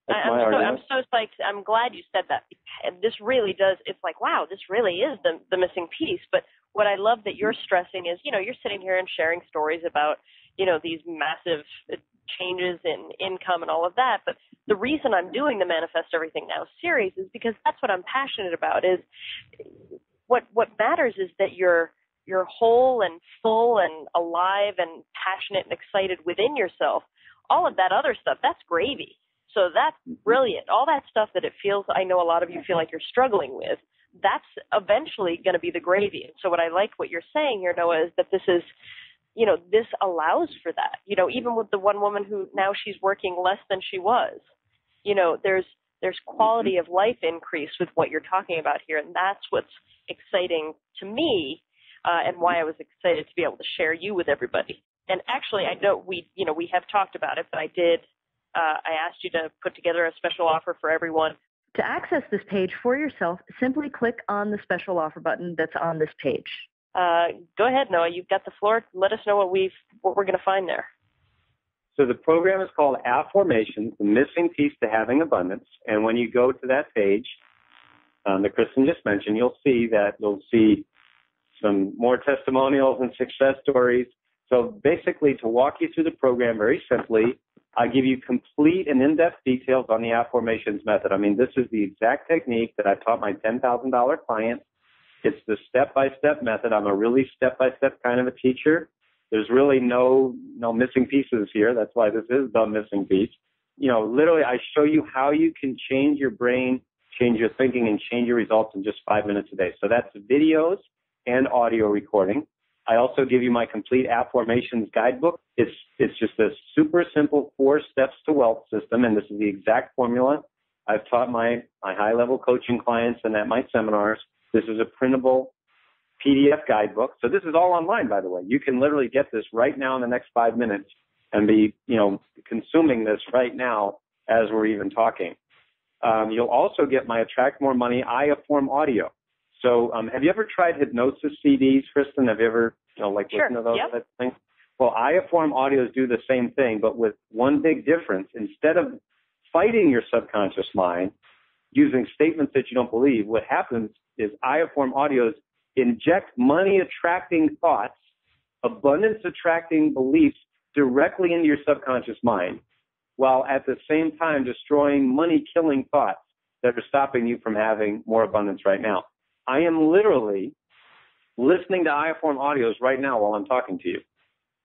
I'm so psyched. I'm glad you said that. And this really does. It's like, wow, this really is the missing piece. But what I love that you're stressing is, you're sitting here and sharing stories about, these massive changes in income and all of that. But the reason I'm doing the Manifest Everything Now series is because that's what I'm passionate about. Is what matters is that you're whole and full and alive and passionate and excited within yourself. All of that other stuff, that's gravy. So that's brilliant. All that stuff that it feels, I know a lot of you feel like you're struggling with, that's eventually going to be the gravy. So what I like what you're saying here, Noah, is that this is, this allows for that. Even with the one woman who now she's working less than she was, there's quality of life increase with what you're talking about here. And that's what's exciting to me, and why I was excited to be able to share you with everybody. And actually, I know we have talked about it, but I asked you to put together a special offer for everyone. To access this page for yourself, simply click on the special offer button that's on this page. Go ahead, Noah. You've got the floor. Let us know what we're going to find there. So the program is called Affirmations, the Missing Piece to Having Abundance. And when you go to that page that Kristen just mentioned, you'll see some more testimonials and success stories. So basically, to walk you through the program very simply, I give you complete and in-depth details on the affirmations method. This is the exact technique that I taught my $10,000 clients. It's the step-by-step method. I'm a really step-by-step kind of a teacher. There's really no missing pieces here. That's why this is the missing piece. Literally, I show you how you can change your brain, change your thinking, and change your results in just 5 minutes a day. So that's videos and audio recording. I also give you my complete affirmations guidebook. It's just a super simple 4 steps to wealth system, and this is the exact formula I've taught my high-level coaching clients and at my seminars. This is a printable PDF guidebook. So this is all online, by the way. You can literally get this right now in the next 5 minutes and be, consuming this right now as we're even talking. You'll also get my Attract More Money I Affirm audio. So have you ever tried hypnosis CDs, Kristen? Have you ever, listened to those types of things? Well, Iaform audios do the same thing, but with one big difference. Instead of fighting your subconscious mind using statements that you don't believe, what happens is Iaform audios inject money-attracting thoughts, abundance-attracting beliefs directly into your subconscious mind, while at the same time destroying money-killing thoughts that are stopping you from having more abundance right now. I am literally listening to Iaform audios right now while I'm talking to you.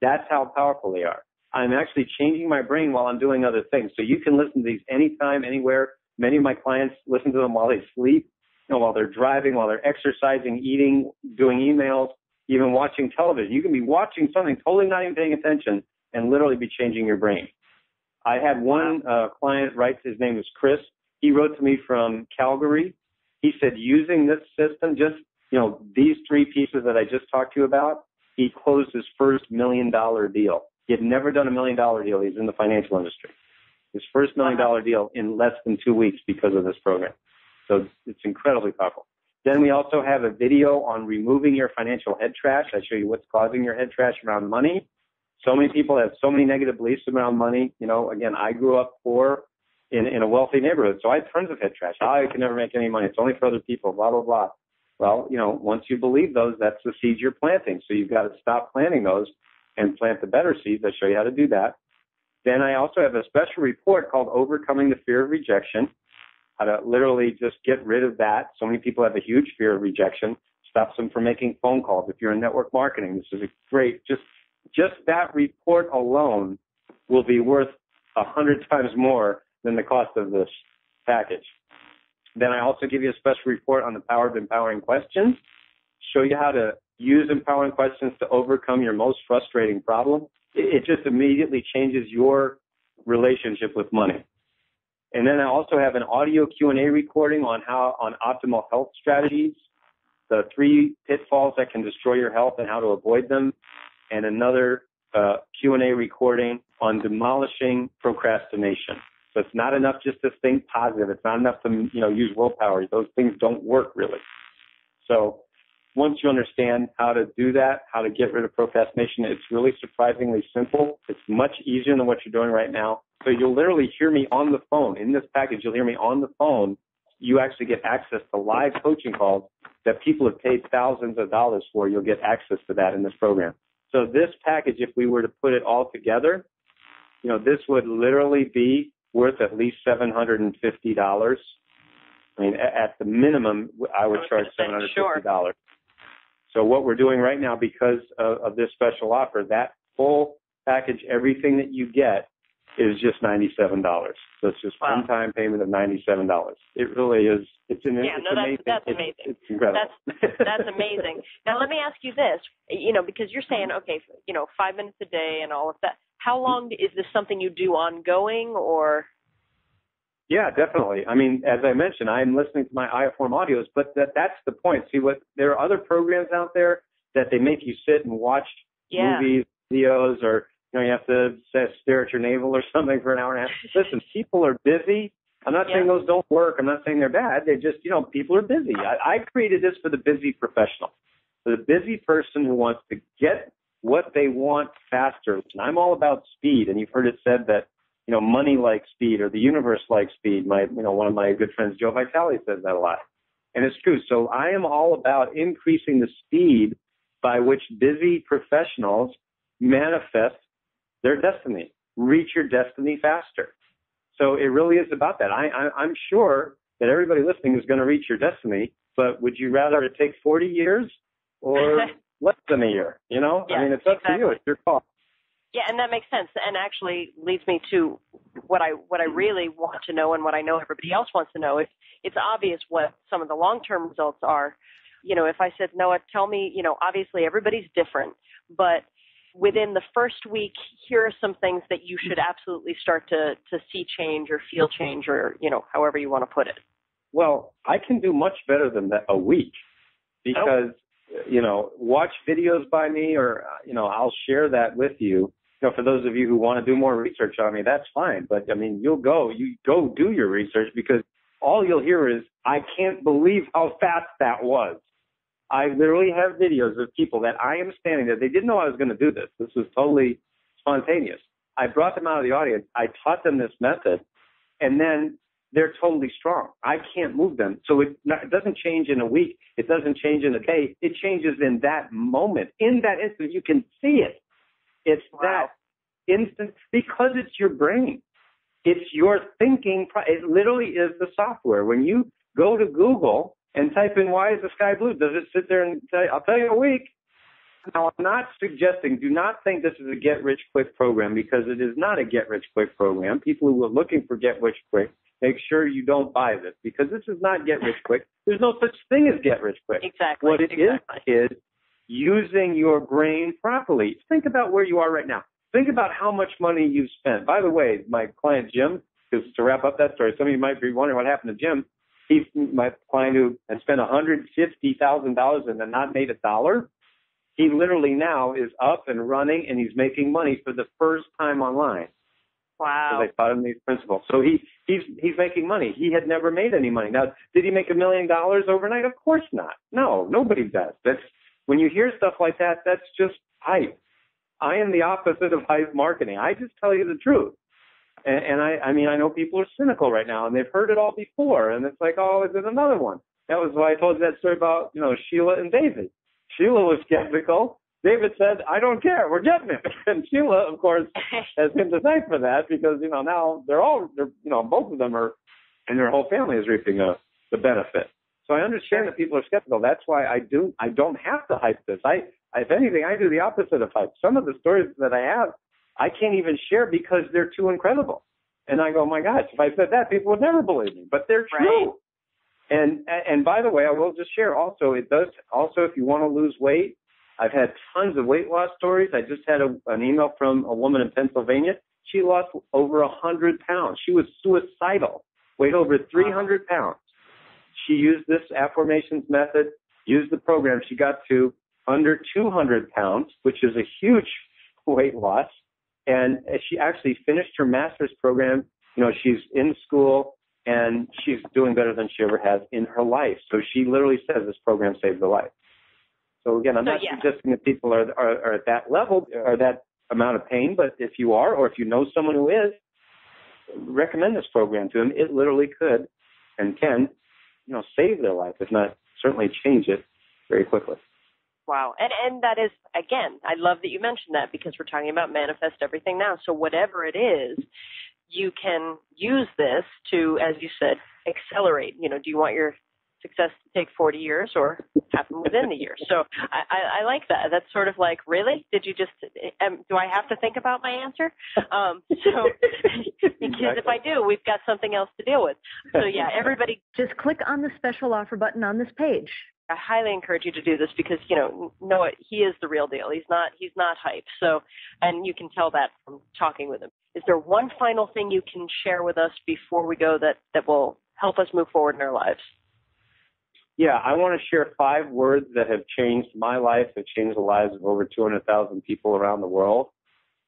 That's how powerful they are. I'm actually changing my brain while I'm doing other things. So you can listen to these anytime, anywhere. Many of my clients listen to them while they sleep, while they're driving, while they're exercising, eating, doing emails, even watching television. You can be watching something, totally not even paying attention, and literally be changing your brain. I had one client write, his name was Chris. He wrote to me from Calgary. He said, using this system, just, these three pieces that I just talked to you about, he closed his first $1 million deal. He had never done a $1 million deal. He's in the financial industry. His first $1 million deal in less than 2 weeks because of this program. So it's incredibly powerful. Then we also have a video on removing your financial head trash. I show you what's causing your head trash around money. So many people have so many negative beliefs around money. Again, I grew up poor in a wealthy neighborhood, so I had tons of head trash. I can never make any money. It's only for other people, blah, blah, blah. Well, once you believe those, that's the seeds you're planting. So you've got to stop planting those and plant the better seeds. I'll show you how to do that. Then I also have a special report called Overcoming the Fear of Rejection, how to literally just get rid of that. So many people have a huge fear of rejection, stops them from making phone calls. If you're in network marketing, this is a great, just that report alone will be worth 100 times more than the cost of this package. Then I also give you a special report on the power of empowering questions, show you how to use empowering questions to overcome your most frustrating problem. It just immediately changes your relationship with money. And then I also have an audio Q&A recording on optimal health strategies, the 3 pitfalls that can destroy your health and how to avoid them, and another Q&A recording on demolishing procrastination. So it's not enough just to think positive. It's not enough to, use willpower. Those things don't work really. So once you understand how to do that, how to get rid of procrastination, it's really surprisingly simple. It's much easier than what you're doing right now. So you'll literally hear me on the phone. In this package, you'll hear me on the phone. You actually get access to live coaching calls that people have paid thousands of dollars for. You'll get access to that in this program. So this package, if we were to put it all together, this would literally be worth at least $750. I mean, at the minimum, I would charge $750. Sure. So what we're doing right now, because of this special offer, that full package, everything that you get, is just $97. So it's just one-time payment of $97. It really is. It's amazing. That's amazing. It's incredible. That's amazing. Now let me ask you this, because you're saying, 5 minutes a day and all of that. How long is this something you do ongoing or? Yeah, definitely. I mean, as I mentioned, I'm listening to my Iaform audios, but that's the point. See, there are other programs out there that they make you sit and watch movies, videos, or you have to stare at your navel or something for an hour and a half. Listen, people are busy. I'm not saying those don't work. I'm not saying they're bad. They're just, people are busy. I created this for the busy professional, for the busy person who wants to get what they want faster. And I'm all about speed, and you've heard it said that money likes speed, or the universe likes speed. One of my good friends, Joe Vitale, says that a lot. And it's true. So I am all about increasing the speed by which busy professionals manifest their destiny, reach your destiny faster. So it really is about that. I'm sure that everybody listening is going to reach your destiny, but would you rather it take 40 years or less than a year? I mean, it's up to you. It's your call. Yeah, and that makes sense, and actually leads me to what I really want to know, and what I know everybody else wants to know. It's obvious what some of the long-term results are. If I said, Noah, tell me, obviously everybody's different, but within the first week, here are some things that you should absolutely start to see change or feel change, or however you want to put it. Well, I can do much better than that a week, because watch videos by me, or I'll share that with you. For those of you who want to do more research on me, that's fine. But I mean, you go do your research, because all you'll hear is, I can't believe how fast that was. I literally have videos of people that I am standing there. They didn't know I was going to do this. This was totally spontaneous. I brought them out of the audience. I taught them this method, and then they're totally strong. I can't move them. So it doesn't change in a week. It doesn't change in a day. It changes in that moment. In that instant, you can see it. It's that instant because it's your brain. It's your thinking. It literally is the software. When you go to Google and type in, why is the sky blue? Does it sit there and say, I'll tell you in a week? Now, I'm not suggesting, do not think this is a get-rich-quick program, because it is not a get-rich-quick program. People who are looking for get-rich-quick, make sure you don't buy this, because this is not get-rich-quick. There's no such thing as get-rich-quick. Exactly. What it is using your brain properly. Think about where you are right now. Think about how much money you've spent. By the way, my client Jim, because to wrap up that story, some of you might be wondering what happened to Jim. He's my client who had spent $150,000 and then not made $1. He literally now is up and running, and he's making money for the first time online. Wow. So they taught him these principles. So he's making money. He had never made any money. Now, did he make $1 million overnight? Of course not. No, nobody does. When you hear stuff like that, that's just hype. I am the opposite of hype marketing. I just tell you the truth. And I mean, I know people are cynical right now, and they've heard it all before, and it's like, oh, is it another one? That was why I told you that story about, Sheila and David. Sheila was skeptical. David said, I don't care. We're getting it. And Sheila, of course, has him to thank for that, because, now they're both of them are, and their whole family is reaping the benefit. So I understand that people are skeptical. That's why I don't have to hype this. If anything, I do the opposite of hype. Some of the stories that I have, I can't even share because they're too incredible. And I go, my gosh, if I said that, people would never believe me. But they're true. And by the way, I will just share also, it does also, if you want to lose weight, I've had tons of weight loss stories. I just had an email from a woman in Pennsylvania. She lost over 100 pounds. She was suicidal, weighed over 300 pounds. She used this affirmations method, used the program. She got to under 200 pounds, which is a huge weight loss. And she actually finished her master's program. She's in school, and she's doing better than she ever has in her life. So she literally says this program saved her life. So again, I'm not suggesting that people are at that level or that amount of pain, but if you are, or if you know someone who is, recommend this program to them. It literally could and can, save their life, if not certainly change it very quickly. Wow. And that is, again, I love that you mentioned that, because we're talking about manifest everything now. So whatever it is, you can use this to, as you said, accelerate. Do you want your success to take 40 years or happen within the year? So I like that. That's sort of like, really? Did you just, do I have to think about my answer? Because if I do, we've got something else to deal with. So yeah, everybody just click on the special offer button on this page. I highly encourage you to do this, because, Noah, he is the real deal. He's not hype. So, and you can tell that from talking with him. Is there one final thing you can share with us before we go that will help us move forward in our lives? Yeah, I want to share 5 words that have changed my life, have changed the lives of over 200,000 people around the world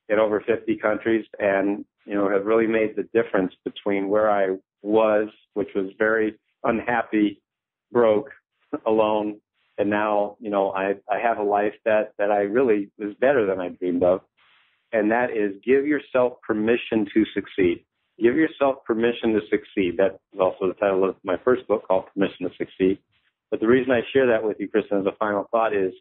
in over 50 countries, and, have really made the difference between where I was, which was very unhappy, broke, alone, and now, I have a life that I really was better than I dreamed of, and that is give yourself permission to succeed. Give yourself permission to succeed. That is also the title of my first book, called Permission to Succeed. But the reason I share that with you, Kristen, as a final thought is,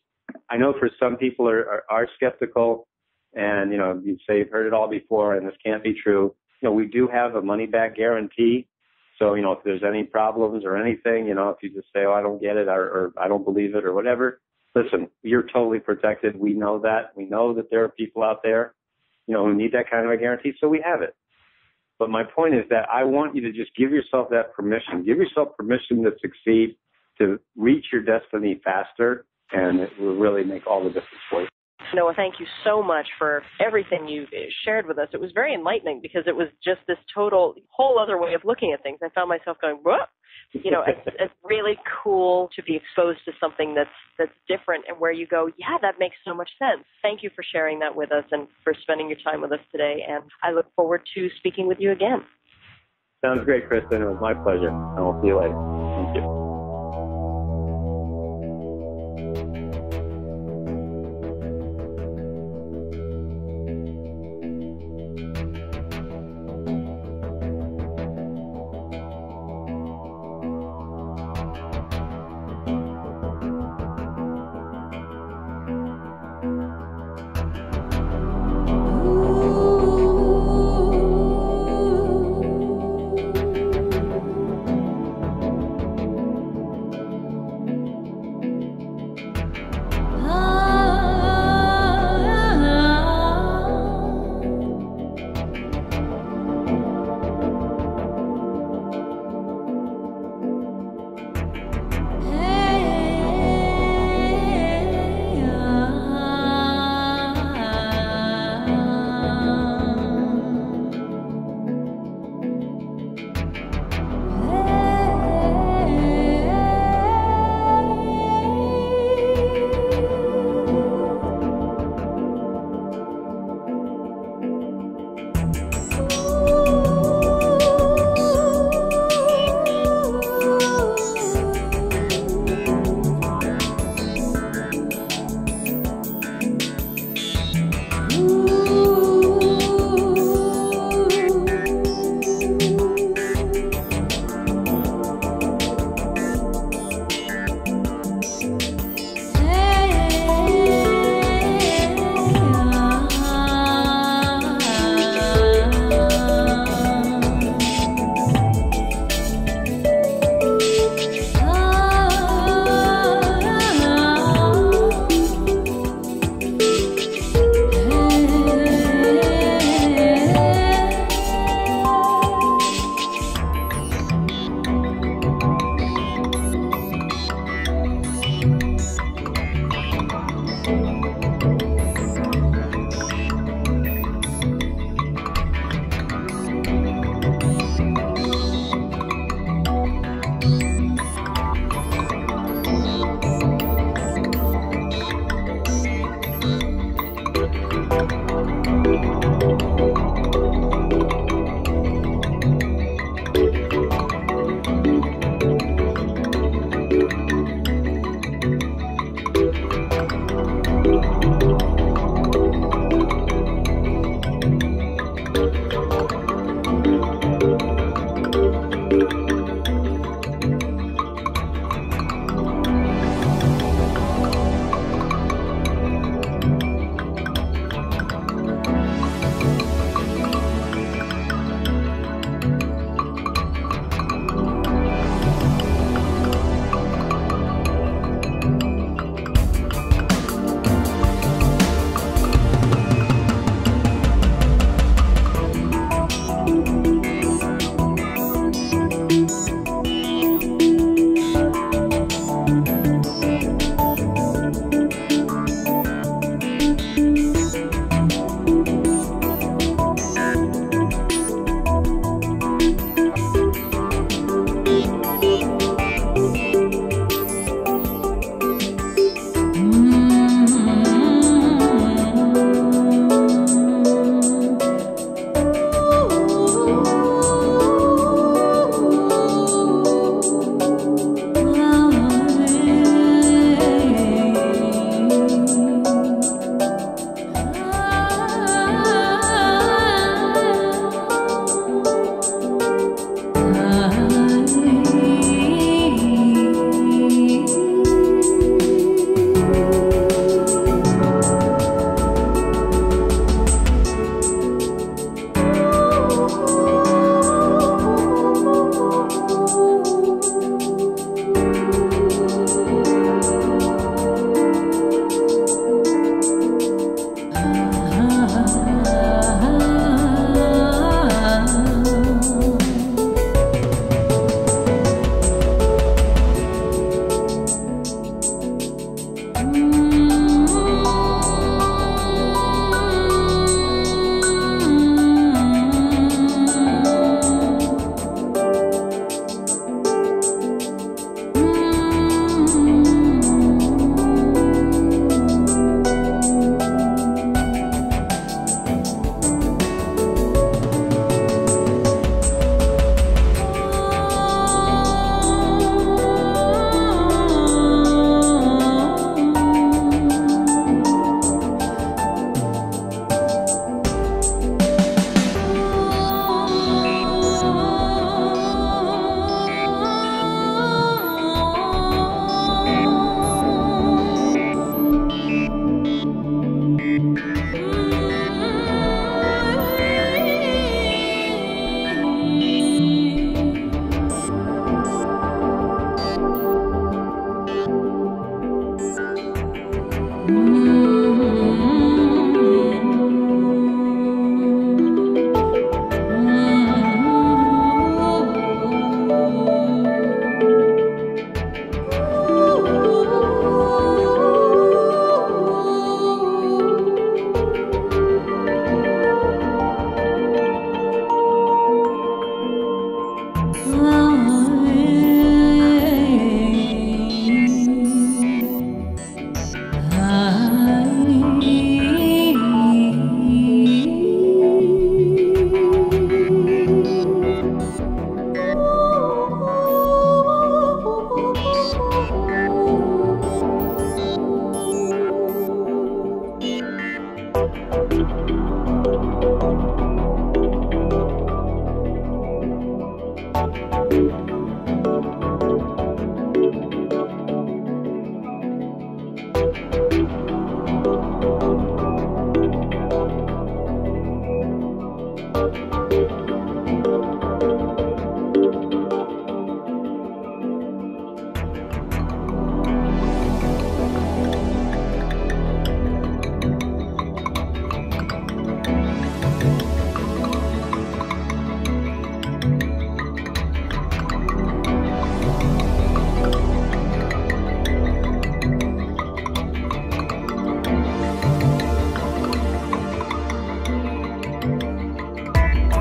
I know for some people are skeptical, and, you say you've heard it all before, and this can't be true. We do have a money-back guarantee. So, if there's any problems or anything, if you just say, oh, I don't get it, or I don't believe it, or whatever, listen, you're totally protected. We know that. We know that there are people out there, who need that kind of a guarantee, so we have it. But my point is that I want you to just give yourself that permission. Give yourself permission to succeed, to reach your destiny faster, and it will really make all the difference for you. Noah, thank you so much for everything you shared with us. It was very enlightening, because it was just this whole other way of looking at things. I found myself going, whoa. It's really cool to be exposed to something that's different, and where you go, yeah, that makes so much sense. Thank you for sharing that with us and for spending your time with us today, and I look forward to speaking with you again. Sounds great, Kristen. It was my pleasure. I will see you later. Thank you.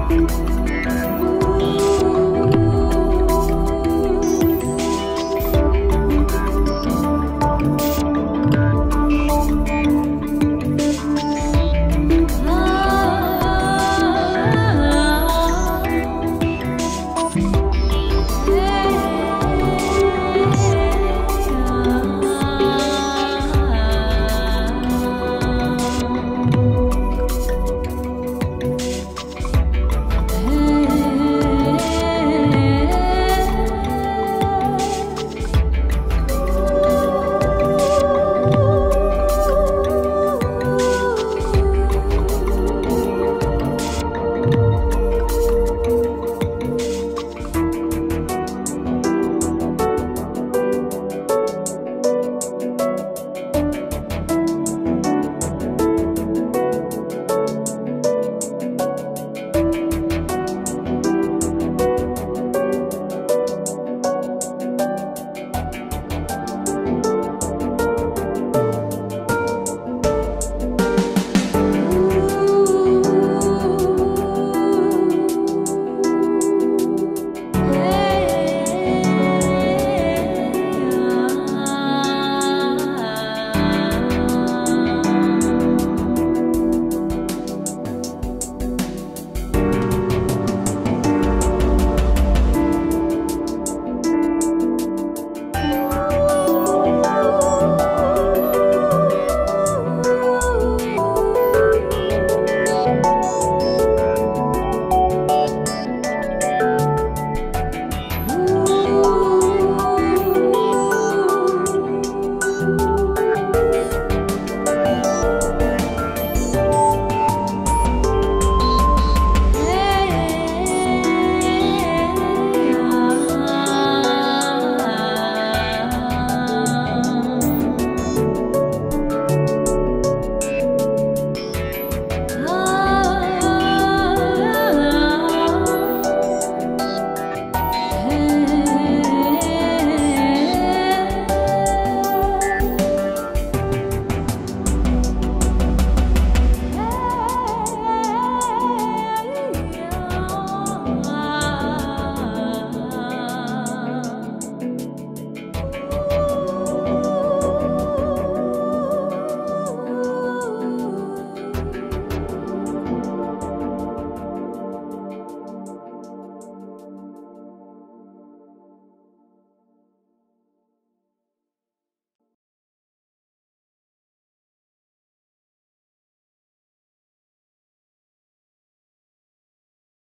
Talk.